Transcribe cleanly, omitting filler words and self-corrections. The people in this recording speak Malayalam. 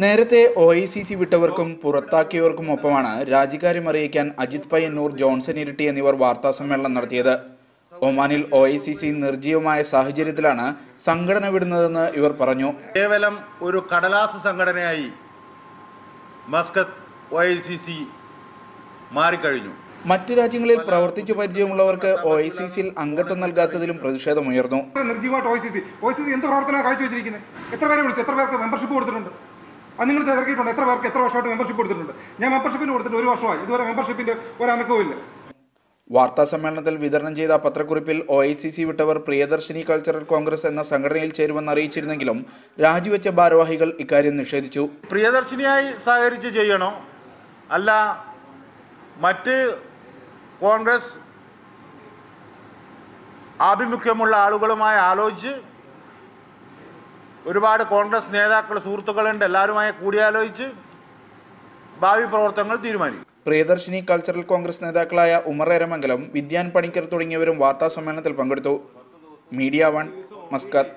നേരത്തെ OICC വിട്ടവർക്കും പുറത്താക്കിയവർക്കുമൊപ്പമാണ് രാജിക്കാര്യം അറിയിക്കാൻ അജിത് പയ്യന്നൂർ, ജോൺസൺ ഇരിട്ടി എന്നിവർ വാർത്താസമ്മേളനം നടത്തിയത്. ഒമാനിൽ OICC നിർജ്ജീവമായ സാഹചര്യത്തിലാണ് സംഘടന വിടുന്നതെന്ന് ഇവർ പറഞ്ഞു. കേവലം ഒരു കടലാസ് സംഘടനയായി മസ്കത്ത് OICC മാറിക്കഴിഞ്ഞു. മറ്റു രാജ്യങ്ങളിൽ പ്രവർത്തിച്ചു പരിചയമുള്ളവർക്ക് OICCയിൽ അംഗത്വം നൽകാത്തതിലും പ്രതിഷേധമുയർന്നു. നിർജ്ജീവമായിട്ട് OICC എന്ത് പ്രവർത്തനമാണ് കാഴ്ചവെച്ചിരിക്കുന്നത്? എത്ര പേരെ വിളിച്ചു, എത്ര പേർക്ക് മെമ്പർഷിപ്പ് കൊടുത്തിട്ടുണ്ട്? അത് നിങ്ങൾ തിരക്കിയിട്ടുണ്ട്. എത്ര പേർക്ക് എത്ര വർഷമായിട്ട് മെമ്പർഷിപ്പ് കൊടുത്തിട്ടുണ്ട്? ഞാൻ മെമ്പർഷിപ്പിന് കൊടുത്തിട്ട് 1 വർഷമായി, ഇതുവരെ മെമ്പർഷിപ്പിന്റെ ഒരു അനക്കവും ഇല്ല. വാർത്താ സമ്മേളനത്തിൽ വിതരണം ചെയ്ത പത്രക്കുറിപ്പിൽ OICC വിട്ടവർ പ്രിയദർശിനി കൾച്ചറൽ കോൺഗ്രസ് എന്ന സംഘടനയിൽ ചേരുമെന്ന് അറിയിച്ചിരുന്നെങ്കിലും രാജിവെച്ച ഭാരവാഹികൾ ഇക്കാര്യം നിഷേധിച്ചു. പ്രിയദർശിനിയായി സഹകരിച്ച് ചെയ്യണോ, അല്ല മറ്റ് കോൺഗ്രസ് ആഭിമുഖ്യമുള്ള ആളുകളുമായി ആലോചിച്ച്, ഒരുപാട് കോൺഗ്രസ് നേതാക്കൾ സുഹൃത്തുക്കളുണ്ട്, എല്ലാവരുമായി കൂടിയാലോചിച്ച് ഭാവി പ്രവർത്തനങ്ങൾ തീരുമാനിക്കും. പ്രിയദർശിനി കൾച്ചറൽ കോൺഗ്രസ് നേതാക്കളായ ഉമർ എരമംഗലം, വിദ്യാൻ പണിക്കർ തുടങ്ങിയവരും വാർത്താ സമ്മേളനത്തിൽ പങ്കെടുത്തു. Media 1, Muscat.